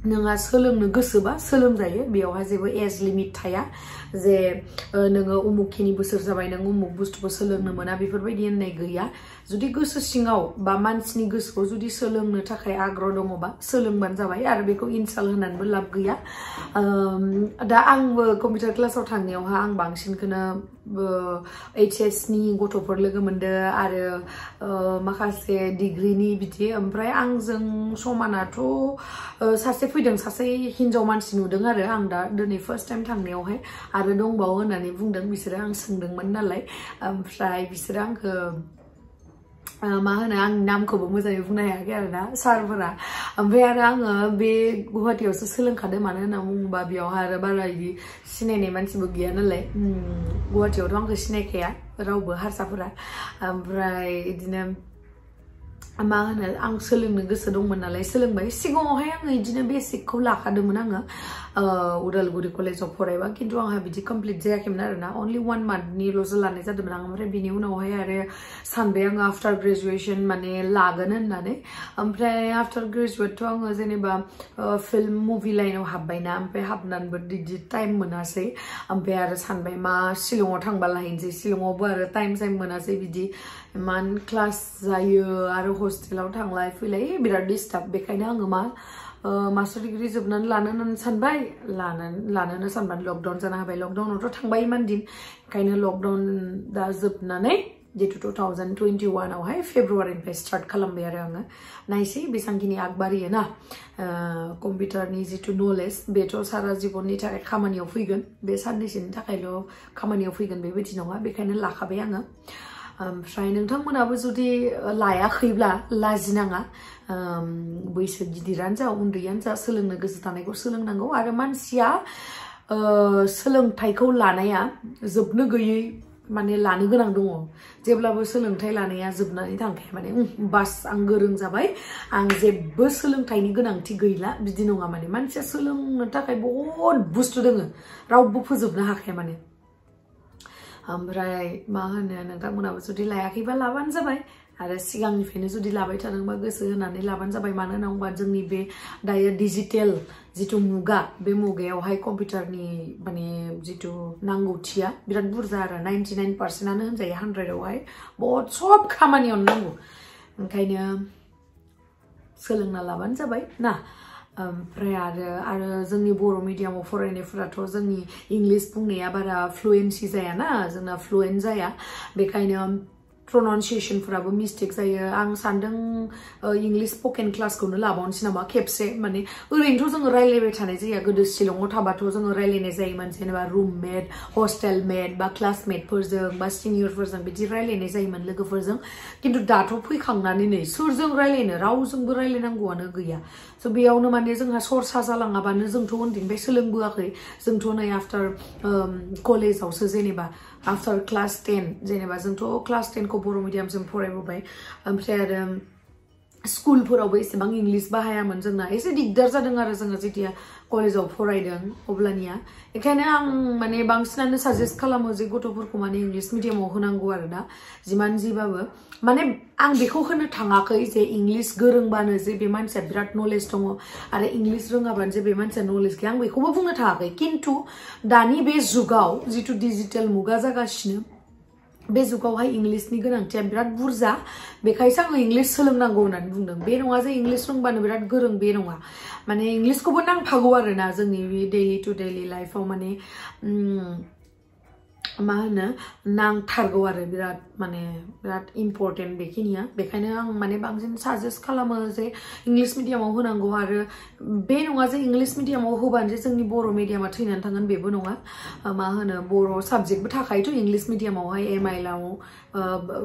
नोंहा सोलोंनो गोसोबा सोलोंजायो बेयावहा जेबो एज लिमिट थाया जे नोङो उमुखिनि बोसोर जाबाय नों उमुक बुस्थुखौ सोलोंनो मोना बेफोरबायदि होननाय गैया जुदि गोसो सिङाव बा मानसिनि गोसोखौ जुदि सोलोंनो थाखाय आग्रह दङबा सोलोंबानो जाबाय आरो बेखौ इनसाल होनानैबो लाब गैया दा आंबो कम्पिउटार क्लासाव थांनायावहा आं बांसिनखौनो HS नि गथ'फोर लोगो मोनदो आरो माखासे डिग्रीनि बिदि ओमफ्राय आंजों समानाथ' सासे फैदों सासे हिन्जाव मानसि नुदों आरो आं दा दिनै फार्स्ट टाइम थांनायावहाय आरो दंबावो होननानै बुंदों बिसोरो आं सोंदोंमोन नालाय ओमफ्राय बिसोरो आंखौ मा होनो आंनि नामखौबो मोजाङै बुंनो हायाखै आरोना सारफोरा ओमफ्राय आरो आङो बे गुवाहाटीयावसो सोलोंखादों मानो होनना बुङोबा बेयावहा आरो बारा इदि सिनायनाय मानसिबो गैया नालाय गुवाहाटीयावथ' आंखौ सिनायखाया रावबो हारसाफोरा ओमफ्राय इदिनो मा होनो आं सोलोंनो गोसो दंमोन नालाय सोलोंबाय सिगाङावहाय आङो इदिनो बेसिकखौ लाखादोंमोन आङो उदालगुरि कलेजाव फरायबा खिन्थु आंहा बिदि कमप्लिट जायाखैमोन आरोना अनलि 1 मान्थनिल'सो लानाय जादोंमोन आं ओमफ्राय बिनि उनावहाय आरो सानबाय आङो आफ्टार ग्रेजुएसन माने लागोन होननानै ओमफ्राय आफ्टार ग्रेजुएटथ' आङो जेनेबा फिल्म मुभि लाइनाव हाबबायना ओमफ्राय हाबनानैबो बिदि टाइम मोनासै ओमफ्राय आरो सानबाय मा शिलंआव थांबा लाहैनोसै शिलंआवबो आरो टाइम मोनासै बिदि इमान क्लास जायो आरो हस्टेलाव थांलाय फैलाय बिराद डिस्टार्ब बेखायनो आङो मा मास्टार डिग्री जोबनानै लानो सानबाय लानोनो सानबाय लकडाउन जाना होबाय लकडाउनावथ' थांबाय इमान दिन ओंखायनो लकडाउन दा जोबनानै जितु 2021 आवहाय फेब्रुवारिनिफ्राय स्टार्ट खालामबाय आरो आङो नायसै बेसांखिनि आगबारियो ना कम्पिउटारनि जितु नलेज बेथ' सारा जिबननि थाखाय खामानियाव फैगोन बे साननैसोनि थाखायल' खामानियाव फैगोन बेबायदि नङा बेखायनो लाखाबाय आङो ओमफ्राय नोंथांमोनाबो जुदि लायाखैब्ला लाजिनाङा बैसो गिदिरानो जा उन्दैयानो जा सोलोंनो गोसो थानायखौ सोलोंनांगौ आरो मानसिया सोलोंथाइखौ लानाया जोबनो गैयै माने लानो गोनां दङ जेब्लाबो सोलोंथाइ लानाया जोबनानै थांखाया माने बास आं गोरों जाबाय आं जेबो सोलोंथाइनि गोनांथि गैला बिदि नङा माने मानसिया सोलोंनो थाखाय बहुत बुस्थु दोङो रावबो फोजोबनो हाखाया माने ओमफ्राय मा होनो नोंथांमोनाबो जुदि लायाखैबा लाबानो जाबाय आरो सिगांनिफ्रायनो जुदि लाबाय थादोंबा गोसो होनानै लाबानो जाबाय मानो होनना बुङोबा जोंनि बे दायो डिजिटेल जितु मुगा बे मुगायावहाय कम्पिउटारनि माने जितु नांगौथिया बिराद बुरजा आरो 99%आनो होनजायो 100आवहाय बहुत सब खामानियावनो नांगौ ओंखायनो सोलोंना लाबानो जाबाय ना ओमफ्राय आरो जोंनि बर' मिडियामाव फरायनायफोराथ' जोंनि इंलिश बुंनाया बारा फ्लुएन्सि जायाना जोंना फ्लुएन्ट जाया बेखायनो प्रनाउन्सिएशनफोराबो मिस्टेक जायो आं सानदों इंलिश स्पोकेन क्लासखौनो लाबावनोसै नामा खेबसे माने ओरैनोथ' जोङो रायलायबाय थानाय जाया गोदो शिलंआव थाबाथ' जोङो रायलायनाय जायोमोन जेनेबा रुममेट हस्टेलमेट बा क्लासमेटफोरजों बा सिनियरफोरजों बिदि रायलायनाय जायोमोन लोगोफोरजों खिन्थु दाथ' फैखांनानै नै सोरजों रायलायनो रावजोंबो रायलायनांगौआनो गैया स' बेयावनो माने जोंहा सरसा जालाङाबानो जोंथ' उन्दैनिफ्राय सोलोंबोआखै जोंथ' नै आफ्टार कलेजावसो जेनेबा आफ्टार क्लास 10 जेनेबा जोंथ' क्लास 10 खौ बर' मिडियामजों फरायबोबाय ओमफ्राय आरो स्कुलफोरावबो एसेबां इंलिश बाहायामोन जोंना एसे दिगदार जादों आरो जोङो जेथिया कलेजाव फरायदों अब्लानिया बेखायनो आं माने बांसिनानो साजेस्ट खालामो जे गथ'फोरखौ माने इंलिश मिडियामाव होनांगौ आरो ना जिमान जिबाबो माने आं बेखौ होनो थाङाखै जे इंलिश गोरोंबानो जे बे मानसिया बिराद नलेज दङ आरो इंलिश रोङाबानो जे बे मानसिया नलेज गैया आं बेखौबो बुंनो थाङाखै खिन्थु दानि बे जुगाव जितु डिजिटेल मुगा जागासिनो बे जुगावहाय इंलिशनि गोनांथिया बिराद बुरजा बेखायसो आङो इंलिश सोलोंनांगौ होननानै बुंदों बे नङा जे इंलिश रोंबानो बिराद गोरों बे नङा माने इंलिशखौबो नांफागौ आरोना जोंनि बे डेलि टु डेलि लाइफआव माने मा होनो नांथारगौ आरो बिराद माने बिराद इम्पर्टेन्ट बेखिनिया बेखायनो आं माने बांसिन साजेस्ट खालामो जे इंलिश मिडियामाव होनांगौ आरो बे नङा जे इंलिश मिडियामाव होबानो जे जोंनि बर' मिडियामा थैनानै थांगोन बेबो नङा मा होनो बर' साबजेक्टबो थाखायोथ' इंलिश मिडियामावहाय MIL-आव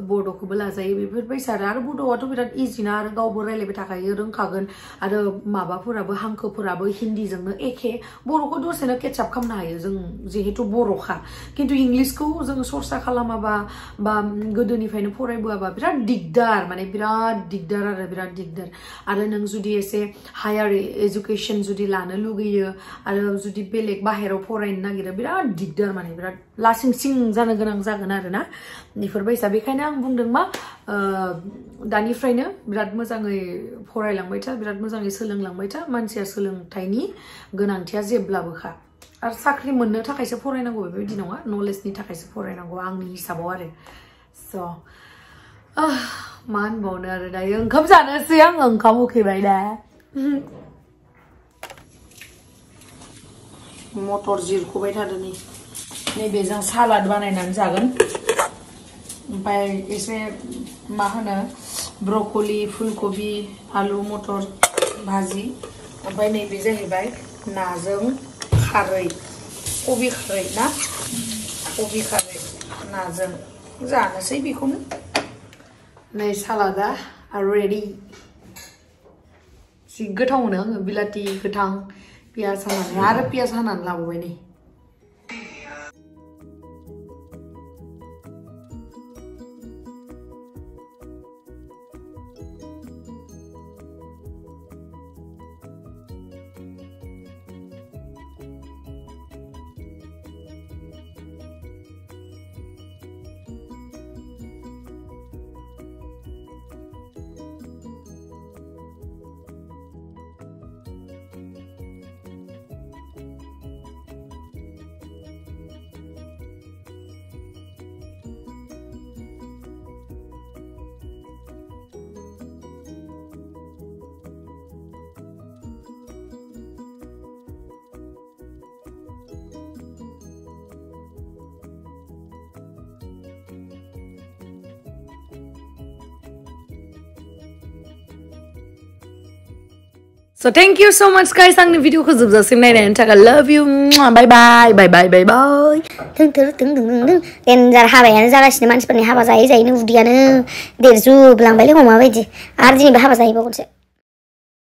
बड'खौबो लाजायो बेफोरबायसा आरो बड'आथ' बिराद इजिना आरो गावबो रायलायबाय थाखायो रोंखागोन आरो माबाफोराबो हांखोफोराबो हिन्दीजोंनो एखे बर'खौ दसेनो केटचाप खालामनो हायो जों जिहेतु बर'खा खिन्थु इंलिश इंग्लिशखौ जोङो सरसा खालामाबा बा गोदोनिफ्रायनो फरायबोआबा बिराद दिगदार माने बिराद दिगदार आरो नों जुदि एसे हायार एजुकेशन जुदि लानो लुगैयो आरो जुदि बेलेग बाहेराव फरायनो नागिरो बिराद दिगदार माने बिराद लासिं सिं जानो गोनां जागोन आरोना बेफोरबायसा बेखायनो आं बुंदों मा दानिफ्रायनो बिराद मोजाङै फरायलांबाय था बिराद मोजाङै सोलोंलांबाय था मानसिया सोलोंथाइनि गोनांथिया जेब्लाबोखा आरो साख्रि मोननो थाखायसो फरायनांगौ बेबायदि नङा नलेजनि थाखायसो फरायनांगौ आंनि हिसाबाव आरो स मा होनबावनो आरो दायो ओंखाम जानोसै आं ओंखाम उखैबाय दा मटर जिरख'बाय थादों नैबेजों सालाद बानायनानै जागोन ओमफ्राय एसे मा होनो ब्रकलि फुलकबि आलु मटर भाजी ओमफ्राय नैबे जाहैबाय नाजों खारै कबि खारै ना कबि खारै नाजों जानोसै बेखौनो नै सालादा रेडि जि गोथाव मोनो आङो बिलाथि गोथां पियाज हानानै आरो पियाज हानानै लाबोबाय नै So thank you so much guys आंनि भिडिअखौ जोबजासिम नायनायनि थाखाय love you bye bye bye bye bye bye देन्जार हाबायानो जागासिनो मानसिफोरनि हाबा जायै जायैनो उदैयानो देरजुबलांबायलै हमा बायदि आरो दिनैबो हाबा जाहैबावगोनसो